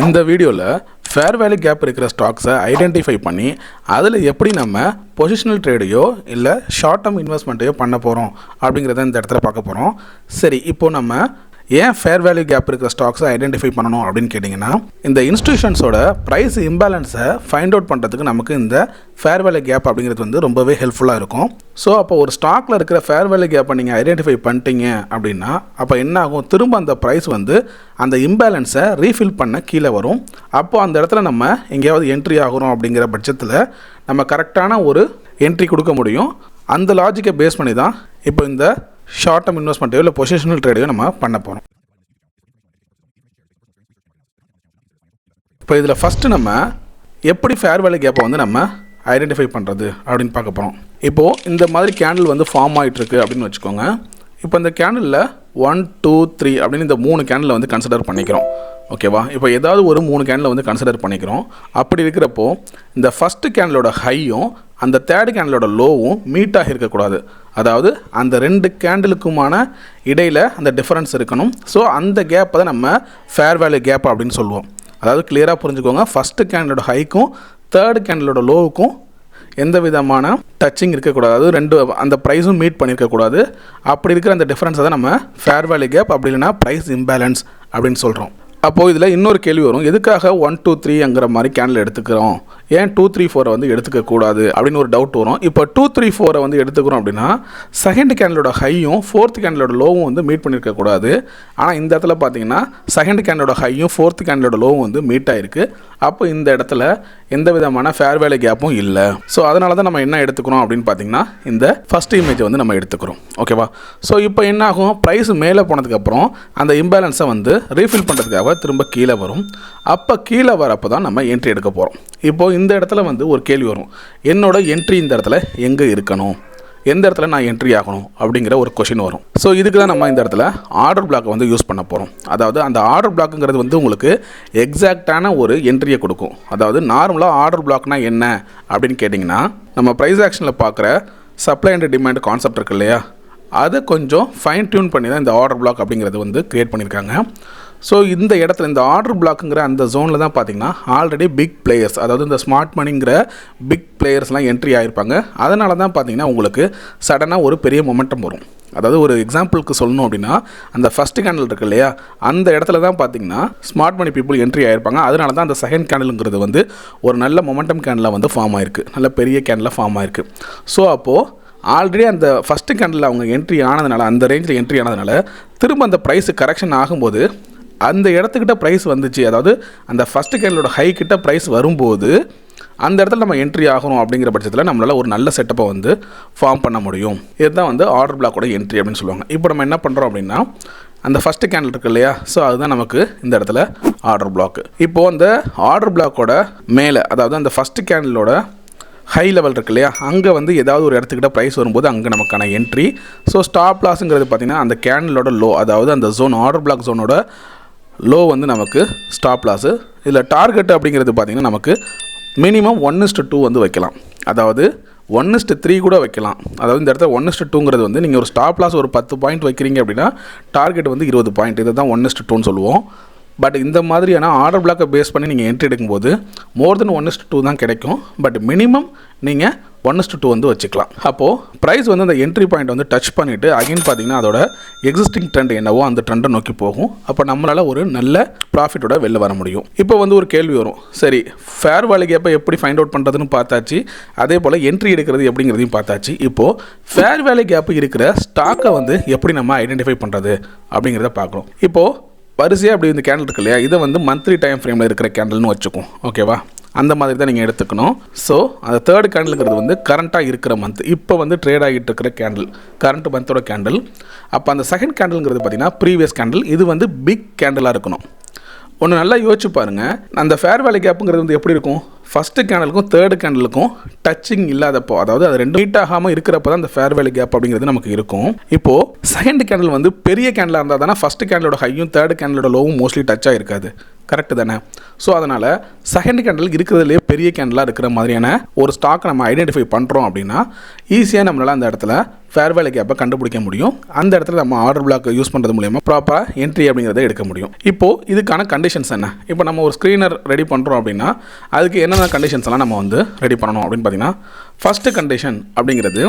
இந்த வீடியோவில் fair value gap இருக்கிற ஸ்டாக்ஸை ஐடென்டிஃபை பண்ணி அதில் எப்படி நம்ம பொசிஷனல் ட்ரேடையோ இல்லை ஷார்ட் டேர்ம் இன்வெஸ்ட்மெண்ட்டையோ பண்ண போகிறோம் அப்படிங்கிறத இந்த இடத்துல பார்க்க போகிறோம். சரி, இப்போது நம்ம ஏன் ஃபேர் வேல்யூ கேப் இருக்கிற ஸ்டாக்ஸை ஐடென்டிஃபை பண்ணணும் அப்படின்னு கேட்டிங்கன்னா, இந்த இன்ஸ்டியூஷன்ஸோட ப்ரைஸ் இம்பேலன்ஸை ஃபைண்ட் அவுட் பண்ணுறதுக்கு நமக்கு இந்த ஃபேர் வேல்யூ கேப் அப்படிங்கிறது வந்து ரொம்பவே ஹெல்ப்ஃபுல்லாக இருக்கும். ஸோ அப்போ ஒரு ஸ்டாக்கில் இருக்கிற ஃபேர் வேல்யூ கேப்பை நீங்கள் ஐடென்டிஃபை பண்ணிட்டீங்க அப்படின்னா அப்போ என்ன ஆகும், திரும்ப அந்த ப்ரைஸ் வந்து அந்த இம்பேலன்ஸை ரீஃபில் பண்ண கீழே வரும். அப்போது அந்த இடத்துல நம்ம எங்கேயாவது என்ட்ரி ஆகிறோம் அப்படிங்கிற பட்சத்தில் நம்ம கரெக்டான ஒரு என்ட்ரி கொடுக்க முடியும். அந்த லாஜிக்கை பேஸ் பண்ணி தான் இப்போ இந்த ஷார்ட் டேர்ம் இன்வெஸ்ட்மெண்ட்டையோ இல்லை பொசிஷனல் ட்ரேடையோ நம்ம பண்ண போகிறோம். இப்போ இதில் ஃபஸ்ட்டு நம்ம எப்படி ஃபேர் வேல்யூ கேப்பை வந்து நம்ம ஐடென்டிஃபை பண்ணுறது அப்படின்னு பார்க்க போகிறோம். இப்போது இந்த மாதிரி கேண்டில் வந்து ஃபார்ம் ஆகிட்டுருக்கு அப்படின்னு வச்சுக்கோங்க. இப்போ இந்த கேண்டிலில் 1, 2, 3 அப்படின்னு இந்த 3 கேண்டில் வந்து கன்சிடர் பண்ணிக்கிறோம். ஓகேவா? இப்போ ஏதாவது ஒரு 3 கேண்டில் வந்து கன்சிடர் பண்ணிக்கிறோம். அப்படி இருக்கிறப்போ இந்த ஃபஸ்ட்டு கேண்டிலோட ஹையும் அந்த தேர்ட் கேண்டிலோட லோவும் மீட்டாக இருக்கக்கூடாது. அதாவது அந்த 2 கேண்டிலுக்குமான இடையில் அந்த டிஃபரன்ஸ் இருக்கணும். ஸோ அந்த கேப்பை தான் நம்ம ஃபேர் வேல்யூ கேப் அப்படின்னு சொல்லுவோம். அதாவது கிளியராக புரிஞ்சுக்கோங்க, ஃபஸ்ட்டு கேண்டிலோட ஹைக்கும் தேர்ட் கேண்டிலோட லோவுக்கும் எந்த விதமான டச்சிங் இருக்கக்கூடாது. அதாவது 2 அந்த ப்ரைஸும் மீட் பண்ணியிருக்கக்கூடாது. அப்படி இருக்கிற அந்த டிஃப்ரென்ஸை தான் நம்ம ஃபேர் வேல்யூ கேப் அப்படி இல்லைனா ப்ரைஸ் இம்பேலன்ஸ் அப்படின்னு சொல்கிறோம். அப்போது இதில் இன்னொரு கேள்வி வரும், எதுக்காக 1, 2, 3ங்கிற மாதிரி கேண்டில் எடுத்துக்கிறோம், ஏன் 2, 3, 4 வந்து எடுத்துக்கக்கூடாது அப்படின்னு ஒரு டவுட் வரும். இப்போ 2, 3, 4 வந்து எடுத்துக்கிறோம் அப்படின்னா செகண்ட் கேண்டிலோட ஹையும் ஃபோர்த் கேண்டிலோட லோவும் வந்து மீட் பண்ணியிருக்கக்கூடாது. ஆனால் இந்த இடத்துல பார்த்தீங்கன்னா செகண்ட் கேண்டிலோட ஹையும் ஃபோர்த் கேண்டிலோட லோவும் வந்து மீட் ஆகிருக்கு. அப்போ இந்த இடத்துல எந்த விதமான ஃபேர் வேல்யூ கேப்பும் இல்லை. ஸோ அதனால தான் நம்ம என்ன எடுத்துக்கிறோம் அப்படின்னு பார்த்தீங்கன்னா இந்த ஃபஸ்ட் இமேஜை வந்து நம்ம எடுத்துக்கிறோம். ஓகேவா? ஸோ இப்போ என்ன ஆகும், ப்ரைஸ் மேலே போனதுக்கப்புறம் அந்த இம்பேலன்ஸை வந்து ரீஃபில் பண்ணுறதுக்காக திரும்ப கீழே வரும். அப்போ கீழே வரப்போ தான் நம்ம என்ட்ரி எடுக்க போகிறோம். இப்போது இந்த இடத்துல வந்து ஒரு கேள்வி வரும், என்னோட என்ட்ரி இந்த இடத்துல எங்கே இருக்கணும், எந்த இடத்துல நான் என்ட்ரி ஆகணும் அப்படிங்கிற ஒரு கொஷின் வரும். ஸோ இதுக்கு தான் நம்ம இந்த இடத்துல ஆர்டர் பிளாக்கை வந்து யூஸ் பண்ண போகிறோம். அதாவது அந்த ஆர்டர் பிளாக்குங்கிறது வந்து உங்களுக்கு எக்ஸாக்டான ஒரு என்ட்ரியை கொடுக்கும். அதாவது நார்மலாக ஆர்டர் பிளாக்னா என்ன அப்படின்னு கேட்டிங்கன்னா, நம்ம ப்ரைஸ் ஆக்ஷனில் பார்க்குற சப்ளை அண்ட் டிமாண்ட் கான்செப்ட் இருக்கு இல்லையா, அதை கொஞ்சம் ஃபைன் டியூன் பண்ணி தான் இந்த ஆர்டர் பிளாக் அப்படிங்கிறது வந்து க்ரியேட் பண்ணியிருக்காங்க. ஸோ இந்த இடத்துல இந்த ஆர்டர் பிளாக்குங்கிற அந்த ஜோனில் தான் பார்த்திங்கன்னா ஆல்ரெடி பிக் பிளேயர்ஸ், அதாவது இந்த ஸ்மார்ட் மணிங்கிற பிக் பிளேயர்ஸ்லாம் என்ட்ரி ஆகிருப்பாங்க. அதனால தான் பார்த்திங்கன்னா உங்களுக்கு சடனாக ஒரு பெரிய மொமெண்டம் வரும். அதாவது ஒரு எக்ஸாம்பிளுக்கு சொல்லணும் அப்படின்னா, அந்த ஃபஸ்ட்டு கேண்டில் இருக்குது இல்லையா, அந்த இடத்துல தான் பார்த்திங்கன்னா ஸ்மார்ட் மணி பீப்புள் என்ட்ரி ஆகிருப்பாங்க. அதனால தான் அந்த செகண்ட் கேண்டிலுங்கிறது வந்து ஒரு நல்ல மொமெண்டம் கேண்டில் வந்து ஃபார்ம் ஆகிருக்கு, நல்ல பெரிய கேண்டில் ஃபார்ம் ஆகிருக்கு. ஸோ அப்போது ஆல்ரெடி அந்த ஃபஸ்ட்டு கேண்டில் அவங்க என்ட்ரி ஆனதுனால, அந்த ரேஞ்சில் என்ட்ரி ஆனதுனால திரும்ப அந்த ப்ரைஸு கரெக்ஷன் ஆகும்போது அந்த இடத்துக்கிட்ட ப்ரைஸ் வந்துச்சு, அதாவது அந்த ஃபஸ்ட்டு கேண்டிலோட ஹை கிட்ட ப்ரைஸ் வரும்போது அந்த இடத்துல நம்ம என்ட்ரி ஆகணும் அப்படிங்கிற பட்சத்தில் நம்மளால் ஒரு நல்ல செட்டப்பை வந்து ஃபார்ம் பண்ண முடியும். இதுதான் வந்து ஆர்டர் பிளாக்கோட என்ட்ரி அப்படின்னு சொல்லுவாங்க. இப்போ நம்ம என்ன பண்ணுறோம் அப்படின்னா, அந்த ஃபஸ்ட்டு கேண்டில் இருக்குது இல்லையா, ஸோ அதுதான் நமக்கு இந்த இடத்துல ஆர்டர் பிளாக்கு. இப்போது அந்த ஆர்டர் பிளாக்கோட மேலே, அதாவது அந்த ஃபஸ்ட்டு கேண்டிலோட ஹை லெவல் இருக்கு இல்லையா, அங்கே வந்து ஏதாவது ஒரு இடத்துக்கிட்ட ப்ரைஸ் வரும்போது அங்கே நமக்கான என்ட்ரி. ஸோ ஸ்டாப் லாஸுங்கிறது பார்த்திங்கன்னா அந்த கேண்டிலோட லோ, அதாவது அந்த ஜோன் ஆர்டர் பிளாக் ஜோனோட லோ வந்து நமக்கு ஸ்டாப் லாஸு. இதில் டார்கெட் அப்படிங்கிறது பார்த்திங்கன்னா நமக்கு மினிமம் 1:2 வந்து வைக்கலாம். அதாவது 1:3 கூட வைக்கலாம். அதாவது இந்த இடத்துல 1:2ங்கிறது வந்து நீங்கள் ஒரு ஸ்டாப் லாஸ் ஒரு 10 பாயிண்ட் வைக்கிறீங்க அப்படின்னா டார்கெட் வந்து 20 பாயிண்ட். இதை தான் 1:2ன்னு சொல்லுவோம். பட் இந்த மாதிரியான ஆர்டர் பிளாக்கை பேஸ் பண்ணி நீங்கள் என்ட்ரி எடுக்கும்போது மோர் தென் 1:2 தான் கிடைக்கும். பட் மினிமம் நீங்கள் 1:2 வந்து வச்சுக்கலாம். அப்போது ப்ரைஸ் வந்து அந்த என்ட்ரி பாயிண்ட் வந்து டச் பண்ணிவிட்டு அகைன் பார்த்திங்கன்னா அதோட எக்ஸிஸ்டிங் ட்ரெண்ட் என்னவோ அந்த ட்ரெண்டை நோக்கி போகும். அப்போ நம்மளால் ஒரு நல்ல ப்ராஃபிட்டோட வெளில வர முடியும். இப்போ வந்து ஒரு கேள்வி வரும், சரி ஃபேர் வேல்யூ கேப்பை எப்படி ஃபைண்ட் அவுட் பண்ணுறதுன்னு பார்த்தாச்சு, அதே போல் என்ட்ரி எடுக்கிறது எப்படிங்கிறதையும் பார்த்தாச்சு. இப்போது ஃபேர் வேல்யூ கேப்பு இருக்கிற ஸ்டாக்கை வந்து எப்படி நம்ம ஐடென்டிஃபை பண்ணுறது அப்படிங்கிறத பார்க்குறோம். இப்போது வரிசையாக அப்படி இந்த கேண்டில் இருக்கு இல்லையா, இதை வந்து மந்த்லி டைம் ஃப்ரேமில் இருக்கிற கேண்டில்னு வச்சுக்கும். ஓகேவா? அந்த மாதிரி தான் நீங்கள் எடுத்துக்கணும். ஸோ அந்த தேர்ட் கேண்டிலுங்கிறது வந்து கரண்ட்டாக இருக்கிற மந்த், இப்போ வந்து ட்ரேட் ஆகிட்டு இருக்கிற கேண்டில், கரண்ட் மந்தோட கேண்டில். அப்போ அந்த செகண்ட் கேண்டிலுங்கிறது பார்த்திங்கன்னா ப்ரீவியஸ் கேண்டில், இது வந்து பிக் கேண்டிலாக இருக்கணும். ஒன்று நல்லா யோசிச்சு பாருங்கள், அந்த ஃபேர் வேல்யூ கேப்புங்கிறது வந்து எப்படி இருக்கும், ஃபஸ்ட்டு கேண்டலுக்கும் தேர்டு கேண்டலுக்கும் டச்சிங் இல்லாதப்போ, அதாவது அது ரெண்டும் மீட் ஆகாமல் இருக்கிறப்ப தான் அந்த ஃபேர் வேல்யூ கேப் அப்படிங்கிறது நமக்கு இருக்கும். இப்போது செகண்ட் கேண்டில் வந்து பெரிய கேண்டிலாக இருந்தால் தானே ஃபஸ்ட்டு கேண்டலோட ஹையும் தேர்டு கேண்டலோட லோவும் மோஸ்ட்லி டச் ஆகிருக்காது. கரெக்டு தானே? ஸோ அதனால் செகண்ட் கேண்டில் இருக்கிறதுலே பெரிய கேண்டிலாக இருக்கிற மாதிரியான ஒரு ஸ்டாக்கை நம்ம ஐடென்டிஃபை பண்ணுறோம் அப்படின்னா ஈஸியாக நம்மளால் அந்த இடத்துல ஃபேர் வேல்யூ கேப்பை கண்டுபிடிக்க முடியும். அந்த இடத்துல நம்ம ஆர்டர் பிளாக் யூஸ் பண்ணுறது மூலிமா ப்ராப்பராக என்ட்ரி அப்படிங்கிறத எடுக்க முடியும். இப்போது இதுக்கான கண்டிஷன்ஸ் என்ன? இப்போ நம்ம ஒரு ஸ்க்ரீனர் ரெடி பண்ணுறோம் அப்படின்னா அதுக்கு என்னென்ன கண்டிஷன்ஸ் எல்லாம் நம்ம வந்து ரெடி பண்ணணும் அப்படின்னு பார்த்தீங்கன்னா, ஃபஸ்ட்டு கண்டிஷன் அப்படிங்கிறது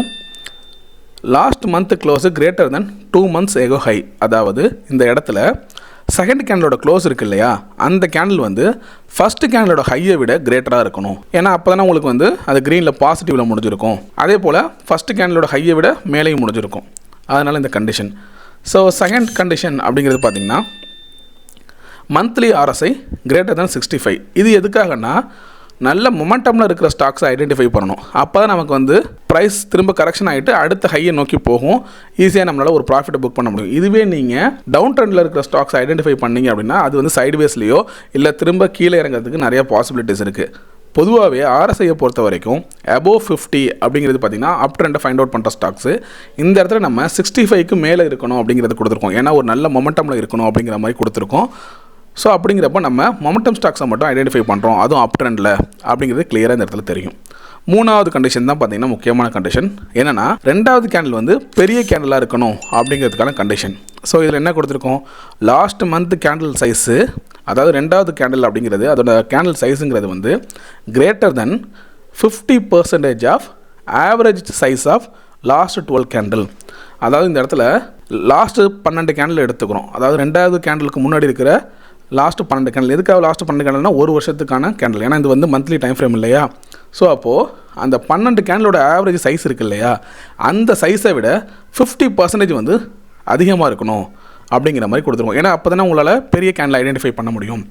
last month close greater than 2 months echo high. அதாவது இந்த இடத்துல செகண்ட் கேண்டலோட க்ளோஸ் இருக்குது இல்லையா, அந்த கேண்டில் வந்து ஃபஸ்ட்டு கேண்டலோட ஹையை விட கிரேட்டராக இருக்கணும். ஏன்னா அப்போ தானே உங்களுக்கு வந்து அது க்ரீனில் பாசிட்டிவில் முடிஞ்சிருக்கும். அதே போல் ஃபஸ்ட்டு கேண்டலோட ஹையை விட மேலேயும் முடிஞ்சிருக்கும். அதனால் இந்த கண்டிஷன். ஸோ செகண்ட் கண்டிஷன் அப்படிங்கிறது பார்த்திங்கன்னா மந்த்லி RSI கிரேட்டர் தென் 65. இது எதுக்காகனா நல்ல மொமெண்டமில் இருக்கிற ஸ்டாக்ஸை ஐடென்டிஃபை பண்ணணும். அப்போ தான் நமக்கு வந்து ப்ரைஸ் திரும்ப கரெக்ஷன் ஆகிட்டு அடுத்த ஹையை நோக்கி போகும். ஈஸியாக நம்மளால் ஒரு ப்ராஃபிட்டை புக் பண்ண முடியும். இதுவே நீங்கள் டவுன் ட்ரெண்டில் இருக்கிற ஸ்டாக்ஸை ஐடென்டிஃபை பண்ணிங்க அப்படின்னா அது வந்து சைட்வேஸ்லேயோ இல்லை திரும்ப கீழே இறங்கிறதுக்கு நிறைய பாசிபிலிட்டிஸ் இருக்குது. பொதுவாகவே RSIயை பொறுத்த வரைக்கும் above 50 அப்படிங்கிறது பார்த்திங்கன்னா அப் ட்ரெண்டை ஃபைண்ட் அவுட் பண்ணுற ஸ்டாக்ஸு. இந்த இடத்துல நம்ம 65க்கு மேலே இருக்கணும் அப்படிங்கிறது கொடுத்துருக்கோம். ஏன்னா ஒரு நல்ல மொமெண்டமில் இருக்கணும் அப்படிங்கிற மாதிரி கொடுத்துருக்கோம். ஸோ அப்படிங்கிறப்ப நம்ம மொமெண்டம் ஸ்டாக்ஸை மட்டும் ஐடென்டிஃபை பண்ணுறோம், அதுவும் அப் ட்ரெண்டில் அப்படிங்கிறது கிளியராக இந்த இடத்துல தெரியும். மூணாவது கண்டிஷன் தான் பார்த்திங்கன்னா முக்கியமான கண்டிஷன். என்னென்னா ரெண்டாவது கேண்டில் வந்து பெரிய கேண்டிலாக இருக்கணும் அப்படிங்கிறதுக்கான கண்டிஷன். ஸோ இதில் என்ன கொடுத்துருக்கோம், லாஸ்ட் மந்த் கேண்டில் சைஸு, அதாவது ரெண்டாவது கேண்டில் அப்படிங்கிறது அதோட கேண்டில் சைஸுங்கிறது வந்து greater than 50% of average size of last 12 candle. அதாவது இந்த இடத்துல லாஸ்ட்டு 12 கேண்டில் எடுத்துக்கிறோம். அதாவது ரெண்டாவது கேண்டிலுக்கு முன்னாடி இருக்கிற லாஸ்ட்டு 12 கேண்டில். எதுக்காக லாஸ்ட்டு 12 கேண்டில்னா ஒரு வருஷத்துக்கான கேண்டில். ஏன்னா இது வந்து மந்த்லி டைம் ஃப்ரேம் இல்லையா. ஸோ அப்போது அந்த 12 கேண்டிலோட ஆவரேஜ் சைஸ் இருக்குது இல்லையா, அந்த சைஸை விட 50% வந்து அதிகமாக இருக்கணும் அப்படிங்கிற மாதிரி கொடுத்துருக்கோம். ஏன்னா அப்போ தானே உங்களால் பெரிய கேண்டில் ஐடென்டிஃபை பண்ண முடியும்.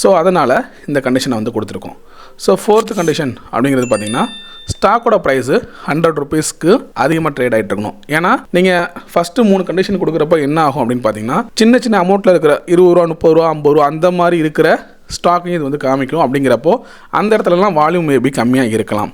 ஸோ அதனால் இந்த கண்டிஷனை வந்து கொடுத்துருக்கோம். ஸோ ஃபோர்த்து கண்டிஷன் அப்படிங்கிறது பார்த்திங்கன்னா ஸ்டாக்கோட ப்ரைஸு 100 rupeesக்கு அதிகமாக ட்ரேட் ஆகிட்டு இருக்கணும். ஏன்னா நீங்கள் ஃபஸ்ட்டு 3 கண்டிஷன் கொடுக்குறப்ப என்ன ஆகும் அப்படின்னு பார்த்தீங்கன்னா சின்ன சின்ன அமௌண்ட்டில் இருக்கிற 20 ரூபா 30 ரூபா 50 ரூபா அந்த மாதிரி இருக்கிற ஸ்டாக்கையும் இது வந்து காமிக்கும். அப்படிங்கிறப்போ அந்த இடத்துலலாம் வால்யூம் மேபி கம்மியாக இருக்கலாம்.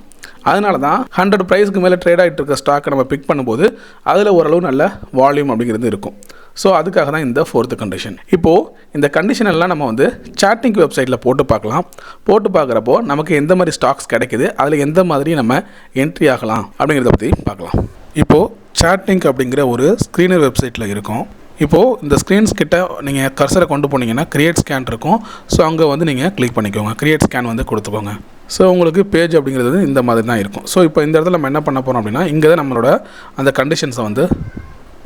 அதனால தான் 100 ப்ரைஸ்க்கு மேலே ட்ரேட் ஆகிட்டு இருக்க ஸ்டாக்கை நம்ம பிக் பண்ணும்போது அதில் ஓரளவு நல்ல வால்யூம் அப்படிங்கிறது இருக்கும். ஸோ அதுக்காக தான் இந்த ஃபோர்த்து கண்டிஷன். இப்போது இந்த கண்டிஷன் எல்லாம் நம்ம வந்து சாட்டிங் வெப்சைட்டில் போட்டு பார்க்கலாம். போட்டு பார்க்குறப்போ நமக்கு எந்த மாதிரி ஸ்டாக்ஸ் கிடைக்குது, அதில் எந்த மாதிரி நம்ம என்ட்ரி ஆகலாம் அப்படிங்கிறத பற்றி பார்க்கலாம். இப்போது சாட்டிங் அப்படிங்கிற ஒரு ஸ்க்ரீனர் வெப்சைட்டில் இருக்கும். இப்போது இந்த ஸ்க்ரீன்ஸ் கிட்ட நீங்கள் கர்சரை கொண்டு போனீங்கன்னா கிரியேட் ஸ்கேன் இருக்கும். ஸோ அங்கே வந்து நீங்கள் கிளிக் பண்ணிக்கோங்க, கிரியேட் ஸ்கேன் வந்து கொடுத்துக்கோங்க. ஸோ உங்களுக்கு பேஜ் அப்படிங்கிறது இந்த மாதிரி தான் இருக்கும். ஸோ இப்போ இந்த இடத்துல நம்ம என்ன பண்ண போகிறோம் அப்படின்னா இங்கே தான் நம்மளோட அந்த கண்டிஷன்ஸை வந்து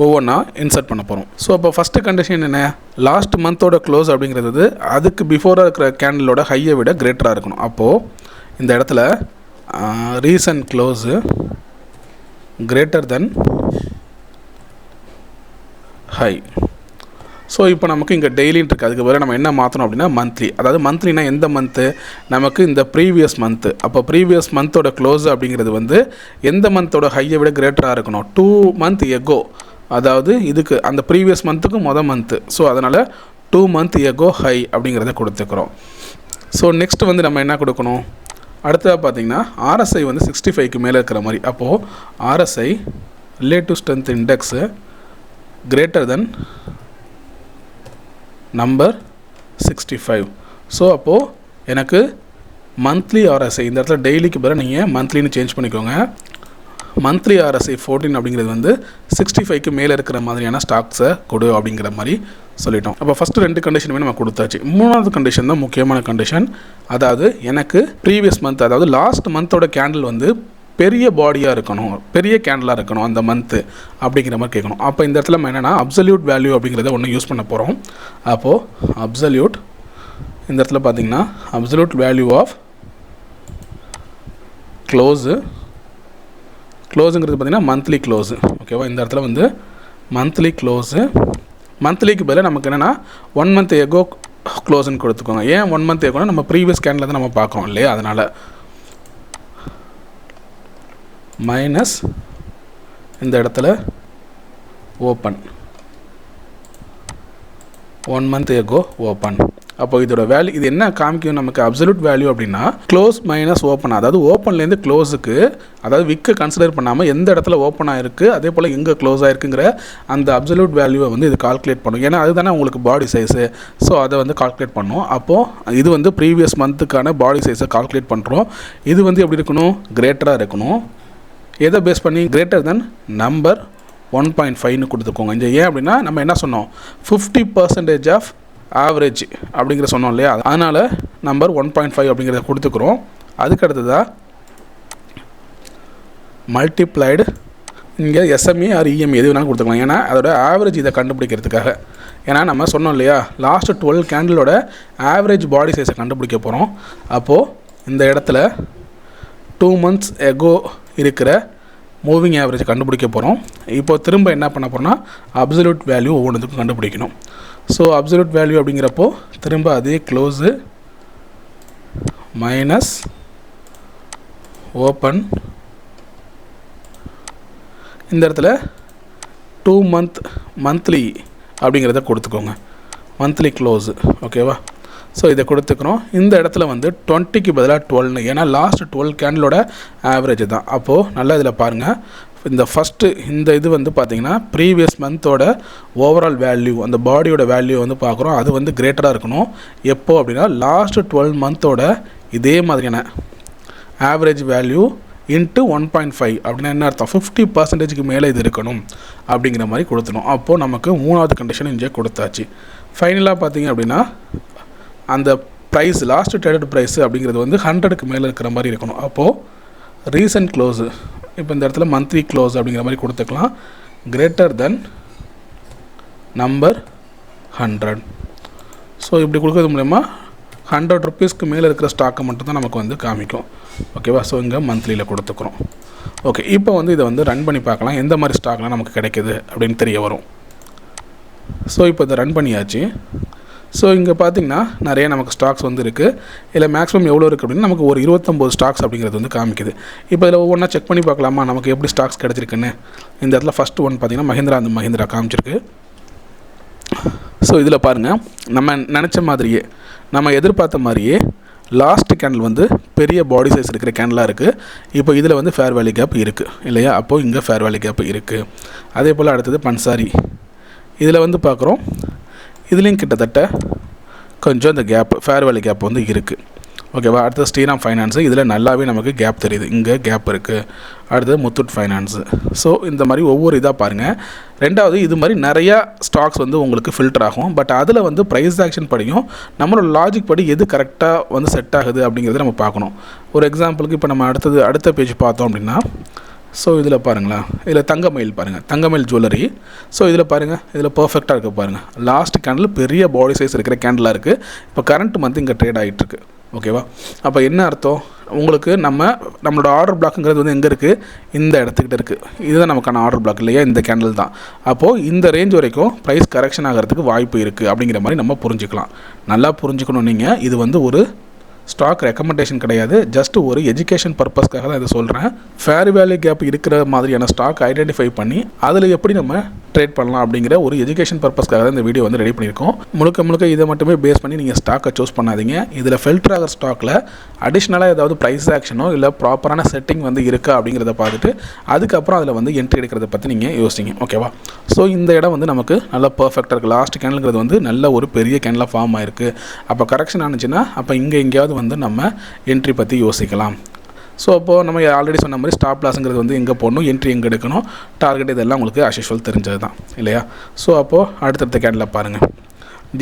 ஒவ்வொன்றா இன்சர்ட் பண்ண போகிறோம். ஸோ இப்போ ஃபஸ்ட்டு கண்டிஷன் என்ன, லாஸ்ட் மந்தோட க்ளோஸ் அப்படிங்கிறது அதுக்கு பிஃபோராக இருக்கிற கேண்டிலோட ஹையை விட கிரேட்டராக இருக்கணும். அப்போது இந்த இடத்துல recent close greater then high. So இப்போ நமக்கு இங்கே டெய்லின்னு இருக்குது. அதுக்கு பிறகு நம்ம என்ன மாற்றணும் அப்படின்னா மந்த்லி. அதாவது மந்த்லினா எந்த மந்த்து, நமக்கு இந்த ப்ரீவியஸ் மந்த்து. அப்போ ப்ரீவியஸ் மந்தோட க்ளோஸ் அப்படிங்கிறது வந்து எந்த மந்தோட ஹையை விட கிரேட்டராக இருக்கணும், 2 months எகோ. அதாவது இதுக்கு அந்த ப்ரீவியஸ் மந்த்துக்கு மந்த்து. ஸோ அதனால் 2 months எகோ ஹை அப்படிங்கிறத கொடுத்துக்கிறோம். ஸோ நெக்ஸ்ட் வந்து நம்ம என்ன கொடுக்கணும், அடுத்ததாக பார்த்திங்கன்னா RSI வந்து 65க்கு மேலே இருக்கிற மாதிரி. அப்போது RSI relative strength index greater than number 65. So அப்போது எனக்கு மந்த்லி RSI இந்த இடத்துல டெய்லிக்கு பிறகு நீங்கள் மந்த்லின்னு சேஞ்ச் பண்ணிக்கோங்க. மந்த்லி RSI 14 அப்படிங்கிறது வந்து 65க்கு மேலே இருக்கிற மாதிரியான ஸ்டாக்ஸை கொடு அப்படிங்கிற மாதிரி சொல்லிட்டோம். அப்போ ஃபஸ்ட்டு 2 கண்டிஷனுமே நம்ம கொடுத்தாச்சு. 3வது கண்டிஷன் தான் முக்கியமான கண்டிஷன். அதாவது எனக்கு ப்ரீவியஸ் மந்த், அதாவது லாஸ்ட் மந்தோட கேண்டில் வந்து பெரிய பாடியாக இருக்கணும், பெரிய கேண்டிலாக இருக்கணும் அந்த மந்த்து அப்படிங்கிற மாதிரி கேட்கணும். அப்போ இந்த இடத்துல நம்ம என்னென்னா அப்சல்யூட் வேல்யூ அப்படிங்கிறத ஒன்று யூஸ் பண்ண போகிறோம். அப்போது அப்சல்யூட் இந்த இடத்துல பார்த்திங்கன்னா அப்சல்யூட் வேல்யூ ஆஃப் க்ளோஸுங்கிறது பார்த்திங்கன்னா மந்த்லி க்ளோஸு. ஓகேவா, இந்த இடத்துல வந்து மந்த்லி க்ளோஸு, மந்த்லிக்கு பதிலாக நமக்கு என்னென்னா 1 month எகோ க்ளோஸ்ன்னு கொடுத்துக்கோங்க. ஏன் 1 month எகோனா நம்ம ப்ரீவியஸ் கேண்டில் தான் நம்ம பார்க்குறோம் இல்லையா, அதனால் மைனஸ் இந்த இடத்துல ஓப்பன் 1 month எகோ ஓப்பன் அப்போ இதோட வேல்யூ இது என்ன காமிக்கும் நமக்கு அப்சல்யூட் வேல்யூ அப்படின்னா க்ளோஸ் மைனஸ் ஓப்பன், அதாவது ஓப்பன்லேருந்து க்ளோஸுக்கு, அதாவது விக்கை கன்சிடர் பண்ணாமல் எந்த இடத்துல ஓப்பன் ஆகிருக்கு அதே போல் எங்கே க்ளோஸ் ஆகிருக்குங்கிற அந்த அப்சல்யூட் வேல்யூவை வந்து இது கால்குலேட் பண்ணும். ஏன்னா அதுதானே உங்களுக்கு பாடி சைஸு. ஸோ அதை வந்து கால்குலேட் பண்ணும். அப்போது இது வந்து ப்ரீவியஸ் மந்த்துக்கான பாடி சைஸை கால்குலேட் பண்ணுறோம். இது வந்து எப்படி இருக்கணும், கிரேட்டராக இருக்கணும். எதை பேஸ் பண்ணி, கிரேட்டர் தென் நம்பர் 1.5ன்னு கொடுத்துக்கோங்க. இந்த ஏன் அப்படின்னா நம்ம என்ன சொன்னோம், 50% ஆஃப் ஆவரேஜ் அப்படிங்கிற சொன்னோம் இல்லையா, அதனால் நம்பர் 1.5 அப்படிங்கிறத கொடுத்துக்கிறோம். அதுக்கு அடுத்ததாக மல்டிப்ளைடு, இங்கே எஸ்எம்இ ஆர் இஎம்இ எது வேணாலும் கொடுத்துக்கலாம். ஏன்னா அதோட ஆவரேஜ் இதை கண்டுபிடிக்கிறதுக்காக. ஏன்னா நம்ம சொன்னோம் இல்லையா, லாஸ்ட்டு 12 கேண்டிலோட ஆவரேஜ் பாடி சைஸை கண்டுபிடிக்க போகிறோம். அப்போது இந்த இடத்துல 2 months எகோ இருக்கிற மூவிங் ஆவரேஜ் கண்டுபிடிக்க போகிறோம். இப்போ திரும்ப என்ன பண்ண போகிறோம்னா அப்சல்யூட் வேல்யூ ஒவ்வொன்றுத்துக்கும் கண்டுபிடிக்கணும். ஸோ அப்சல்யூட் வேல்யூ அப்படிங்கிறப்போ திரும்ப அதே க்ளோஸு மைனஸ் ஓப்பன், இந்த இடத்துல 2 month மந்த்லி அப்படிங்கிறத கொடுத்துக்கோங்க, மந்த்லி க்ளோஸு. ஓகேவா? ஸோ இதை கொடுத்துக்கிறோம். இந்த இடத்துல வந்து 20க்கு பதிலாக 12, ஏன்னா லாஸ்ட் 12 கேண்டிலோட ஆவரேஜ் தான். அப்போது நல்லா இதில் பாருங்கள், இந்த ஃபஸ்ட்டு இந்த இது வந்து பார்த்திங்கன்னா ப்ரீவியஸ் மந்தோட ஓவரால் வேல்யூ, அந்த பாடியோட வேல்யூ வந்து பார்க்குறோம். அது வந்து கிரேட்டராக இருக்கணும். எப்போ அப்படின்னா லாஸ்ட்டு 12 மந்தோட இதே மாதிரியான ஆவரேஜ் வேல்யூ இன்ட்டு 1.5 அப்படின்னா என்ன அர்த்தம், 50%க்கு மேலே இது இருக்கணும் அப்படிங்கிற மாதிரி கொடுத்துணும். அப்போது நமக்கு 3வது கண்டிஷன் இங்கே கொடுத்தாச்சு. ஃபைனலாக பார்த்திங்க அப்படின்னா அந்த ப்ரைஸ், லாஸ்ட் ட்ரேடட் ப்ரைஸ் அப்படிங்கிறது வந்து 100க்கு மேலே இருக்கிற மாதிரி இருக்கணும். அப்போது ரீசன்ட் க்ளோஸு, இப்போ இந்த இடத்துல மந்த்லி க்ளோஸ் அப்படிங்கிற மாதிரி கொடுத்துக்கலாம், கிரேட்டர் தென் நம்பர் 100. ஸோ இப்படி கொடுக்கறது மூலமா 100 rupeesக்கு மேலே இருக்கிற ஸ்டாக்கை மட்டும்தான் நமக்கு வந்து காமிக்கும். ஓகேவா? ஸோ இங்கே மந்த்லியில் கொடுத்துக்கிறோம். ஓகே, இப்போ வந்து இதை வந்து ரன் பண்ணி பார்க்கலாம், எந்த மாதிரி ஸ்டாக்லாம் நமக்கு கிடைக்குது அப்படின்னு தெரிய வரும். ஸோ இப்போ இதை ரன் பண்ணியாச்சு. ஸோ இங்கே பார்த்திங்கன்னா நிறைய நமக்கு ஸ்டாக்ஸ் வந்து இருக்குது. இதில் மேக்ஸிமம் எவ்வளோ இருக்குது அப்படின்னா நமக்கு ஒரு 29 ஸ்டாக்ஸ் அப்படிங்கிறது வந்து காமிக்குது. இப்போ இதில் ஒவ்வொன்றா செக் பண்ணி பார்க்கலாமா நமக்கு எப்படி ஸ்டாக்ஸ் கிடச்சிருக்குன்னு. இந்த இடத்துல ஃபஸ்ட்டு ஒன் பார்த்திங்கன்னா மஹிந்திரா காமிச்சிருக்கு. ஸோ இதில் பாருங்கள், நம்ம நினச்ச மாதிரியே, நம்ம எதிர்பார்த்த மாதிரியே லாஸ்ட் கேண்டில் வந்து பெரிய பாடி சைஸ் இருக்கிற கேண்டிலாக இருக்குது. இப்போ இதில் வந்து ஃபேர் வேல்யூ கேப் இருக்குது இல்லையா, அப்போது இங்கே ஃபேர் வேல்யூ கேப் இருக்குது. அதே போல் அடுத்தது பன்சாரி, இதில் வந்து பார்க்குறோம், இதுலேயும் கிட்டத்தட்ட கொஞ்சம் இந்த கேப், ஃபேர் வேல்யூ கேப் வந்து இருக்குது. ஓகேவா? அடுத்தது ஸ்ரீராம் ஃபைனான்ஸு, இதில் நல்லாவே நமக்கு கேப் தெரியுது, இங்கே கேப் இருக்குது. அடுத்தது முத்தூட் ஃபைனான்ஸு. ஸோ இந்த மாதிரி ஒவ்வொரு இதாக பாருங்கள். ரெண்டாவது, இது மாதிரி நிறையா ஸ்டாக்ஸ் வந்து உங்களுக்கு ஃபில்டர் ஆகும். பட் அதில் வந்து ப்ரைஸ் ஆக்ஷன் படியும் நம்மளோட லாஜிக் படி எது கரெக்டாக வந்து செட் ஆகுது அப்படிங்கிறத நம்ம பார்க்கணும். ஒரு எக்ஸாம்பிளுக்கு இப்போ நம்ம அடுத்த பேஜ் பார்த்தோம் அப்படின்னா, ஸோ இதில் பாருங்களேன், இதில் தங்கமயில் பாருங்கள், தங்கமயில் ஜுவல்லரி. ஸோ இதில் பாருங்கள், இதில் பர்ஃபெக்டாக இருக்குது பாருங்கள். லாஸ்ட் கேண்டில் பெரிய பாடி சைஸ் இருக்கிற கேண்டிலாக இருக்குது. இப்போ கரண்ட் மந்த் இங்கே ட்ரேட் ஆகிட்டுருக்கு. ஓகேவா? அப்போ என்ன அர்த்தம், உங்களுக்கு நம்மளோட ஆர்டர் பிளாக்குங்கிறது வந்து எங்கே இருக்குது, இந்த இடத்துக்கிட்ட இருக்குது. இதுதான் நமக்கான ஆர்டர் பிளாக் இல்லையா, இந்த கேண்டில் தான். அப்போது இந்த ரேஞ்ச் வரைக்கும் ப்ரைஸ் கரெக்ஷன் ஆகிறதுக்கு வாய்ப்பு இருக்குது அப்படிங்கிற மாதிரி நம்ம புரிஞ்சுக்கலாம். நல்லா புரிஞ்சுக்கணும் நீங்கள். இது வந்து ஒரு ஸ்டாக் ரெக்கமெண்டேஷன் கிடையாது, ஜஸ்ட் ஒரு எஜுகேஷன் பர்பஸ்க்காக தான் இதை சொல்கிறேன். ஃபேர் வேல்யூ கேப் இருக்கிற மாதிரியான ஸ்டாக் ஐடென்டிஃபை பண்ணி அதில் எப்படி நம்ம ட்ரேட் பண்ணலாம் அப்படிங்கிற ஒரு எஜுகேஷன் பர்பஸ்க்காக தான் இந்த வீடியோ வந்து ரெடி பண்ணியிருக்கோம். முழுக்க இதை மட்டுமே பேஸ் பண்ணி நீங்கள் ஸ்டாக்கை சூஸ் பண்ணாதீங்க. இதில் ஃபில்டர் ஆகிற ஸ்டாக்கில் அடிஷ்னலாக ஏதாவது ப்ரைஸ் ஆக்ஷனோ இல்லை ப்ராப்பரான செட்டிங் வந்து இருக்கா அப்படிங்கிறத பார்த்துட்டு அதுக்கப்புறம் அதில் வந்து என்ட்ரி எடுக்கிறத பற்றி நீங்கள் யோசிங்க. ஓகேவா? ஸோ இந்த இடம் வந்து நமக்கு நல்லா பர்ஃபெக்டாக இருக்குது. லாஸ்ட் கேண்டில்ங்கிறது வந்து நல்ல ஒரு பெரிய கேண்டிலாக ஃபார்ம் ஆயிருக்கு. அப்போ கரெக்ஷன் ஆனிச்சுன்னா அப்போ இங்கே எங்கேயாவது வந்து நம்ம என்ட்ரி பற்றி யோசிக்கலாம். ஸோ அப்போது நம்ம ஆல்ரெடி சொன்ன மாதிரி ஸ்டாப் லாஸுங்கிறது வந்து எங்கே போடணும், என்ட்ரி எங்கே எடுக்கணும், டார்கெட், இதெல்லாம் உங்களுக்கு அஸ் யூஷுவல் தெரிஞ்சது தான் இல்லையா. ஸோ அப்போது அடுத்தடுத்த கேண்டில் பாருங்கள்,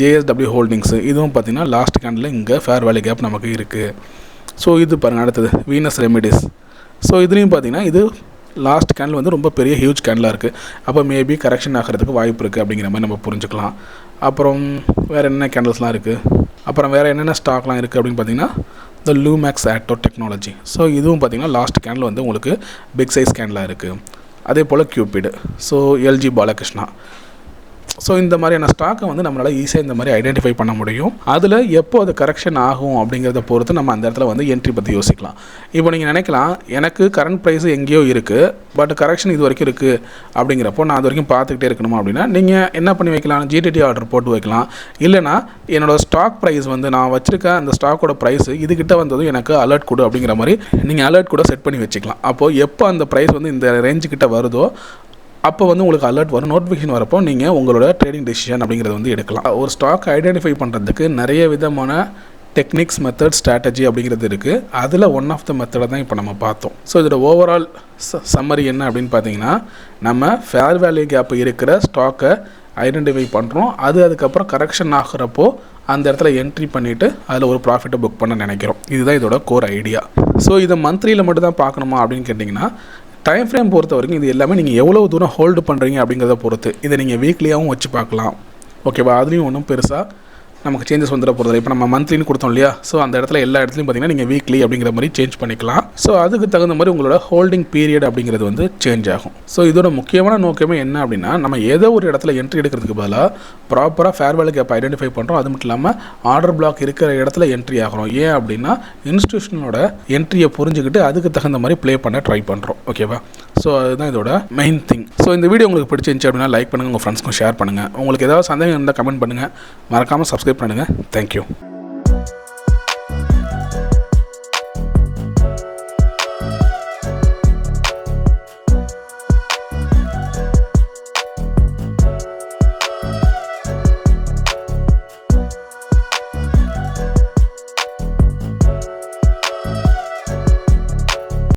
JSW ஹோல்டிங்ஸு, இதுவும் பார்த்திங்கன்னா லாஸ்ட் கேண்டில் இங்கே ஃபேர் வேல்யூ கேப் நமக்கு இருக்குது. ஸோ இது பாருங்கள். அடுத்தது வீனஸ் ரெமிடிஸ். ஸோ இதுலேயும் பார்த்திங்கன்னா இது லாஸ்ட் கேண்டில் வந்து ரொம்ப பெரிய ஹியூஜ் கேண்டிலாக இருக்குது. அப்போ மேபி கரெக்ஷன் ஆகிறதுக்கு வாய்ப்பு இருக்குது அப்படிங்கிற மாதிரி நம்ம புரிஞ்சுக்கலாம். அப்புறம் வேறு என்ன கேண்டில்ஸ்லாம் இருக்குது, அப்புறம் வேறு என்னென்ன ஸ்டாக்லாம் இருக்குது அப்படின்னு பார்த்திங்கன்னா இந்த லூமேக்ஸ் ஆக்டோ டெக்னாலஜி. ஸோ இதுவும் பார்த்திங்கன்னா லாஸ்ட் கேண்டில் வந்து உங்களுக்கு பிக் சைஸ் கேண்டிலாக இருக்குது. அதே போல் Cupid, so LG Balakrishna, so இந்த மாதிரியான ஸ்டாக்கை வந்து நம்மளால் ஈஸியாக இந்த மாதிரி ஐடென்டிஃபை பண்ண முடியும். அதில் எப்போ அது கரெக்ஷன் ஆகும் அப்படிங்கிறத பொறுத்து நம்ம அந்த இடத்துல வந்து என்ட்ரி பற்றி யோசிக்கலாம். இப்போ நீங்கள் நினைக்கலாம், எனக்கு கரண்ட் ப்ரைஸ் எங்கேயோ இருக்குது, பட் கரெக்ஷன் இது வரைக்கும் இருக்குது அப்படிங்கிறப்போ நான் அது வரைக்கும் பார்த்துக்கிட்டே இருக்கணுமா அப்படின்னா நீங்கள் என்ன பண்ணி வைக்கலாம், ஜிடிடி ஆர்டர் போட்டு வைக்கலாம். இல்லைனா என்னோடய ஸ்டாக் ப்ரைஸ் வந்து நான் வச்சுருக்க அந்த ஸ்டாக்கோட ப்ரைஸ் இதுக்கிட்ட வந்ததும் எனக்கு அலர்ட் கொடு அப்படிங்கிற மாதிரி நீங்கள் அலர்ட் கூட செட் பண்ணி வச்சுக்கலாம். அப்போது எப்போ அந்த ப்ரைஸ் வந்து இந்த ரேஞ்சுக்கிட்ட வருதோ அப்போ வந்து உங்களுக்கு அலர்ட் வரும், நோட்டிஃபிகேஷன் வரப்போ நீங்கள் உங்களோட ட்ரேடிங் டெசிஷன் அப்படிங்கிறத வந்து எடுக்கலாம். ஒரு ஸ்டாக் ஐடென்டிஃபை பண்ணுறதுக்கு நிறைய விதமான டெக்னிக்ஸ், மெத்தட், ஸ்ட்ராட்டஜி அப்படிங்கிறது இருக்குது. அதில் ஒன் ஆஃப் த மெத்தடை தான் இப்போ நம்ம பார்த்தோம். ஸோ இதோட ஓவரால் சம்மரி என்ன அப்படின்னு பார்த்தீங்கன்னா, நம்ம ஃபேர் வேல்யூ கேப் இருக்கிற ஸ்டாக்கை ஐடென்டிஃபை பண்ணுறோம். அதுக்கப்புறம் கரெக்ஷன் ஆகிறப்போ அந்த இடத்துல என்ட்ரி பண்ணிவிட்டு அதில் ஒரு ப்ராஃபிட்டை புக் பண்ண நினைக்கிறோம். இதுதான் இதோட கோர் ஐடியா. ஸோ இதை மந்த்லியில் மட்டும் தான் பார்க்கணுமா அப்படின்னு கேட்டிங்கன்னா, டைம் ஃப்ரேம் பொறுத்த வரைக்கும் இது எல்லாமே நீங்கள் எவ்வளோ தூரம் ஹோல்டு பண்ணுறீங்க அப்படிங்கிறத பொறுத்து. இதை நீங்கள் வீக்லியாகவும் வச்சு பார்க்கலாம். ஓகேவா? அதுலேயும் ஒன்றும் பெருசாக நமக்கு சேஞ்சஸ் வந்துட போகிறது. இப்போ நம்ம மந்த்லின்னு கொடுத்தோம் இல்லையா, ஸோ அந்த இடத்துல எல்லா இடத்துலையும் பார்த்தீங்கன்னா நீங்கள் வீக்லி அப்படிங்கிற மாதிரி சேஞ்ச் பண்ணிக்கலாம். ஸோ அதுக்கு தகுந்த மாதிரி உங்களோட ஹோல்டிங் பீரியட் அப்படிங்கிறது வந்து சேஞ்ச் ஆகும். ஸோ இதோட முக்கியமான நோக்கமே என்ன அப்படின்னா, நம்ம ஏதோ ஒரு இடத்துல என்ட்ரி எடுக்கிறதுக்கு பதிலாக ப்ராப்பராக ஃபேர் வேல்யூ கேப் ஐடென்டிஃபை பண்ணுறோம். அது மட்டும் இல்லாமல் ஆர்டர் பிளாக் இருக்கிற இடத்துல என்ட்ரி ஆகிறோம். ஏன் அப்படின்னா இன்ஸ்டியூஷனோட என்ட்ரியை புரிஞ்சுக்கிட்டு அதுக்கு தகுந்த மாதிரி ப்ளே பண்ண ட்ரை பண்ணுறோம். ஓகேவா? ஸோ அதுதான் இதோட மெயின் திங். ஸோ இந்த வீடியோ உங்களுக்கு பிடிச்சிருந்துச்சு அப்படின்னா லைக் பண்ணுங்கள், உங்கள் ஃப்ரெண்ட்ஸ்க்கும் ஷேர் பண்ணுங்கள். உங்களுக்கு ஏதாவது சந்தேகம் இருந்தால் கமெண்ட் பண்ணுங்கள். மறக்காமல் சப்ஸ்கிரைப் பண்ணுங்கள். தேங்க்யூ.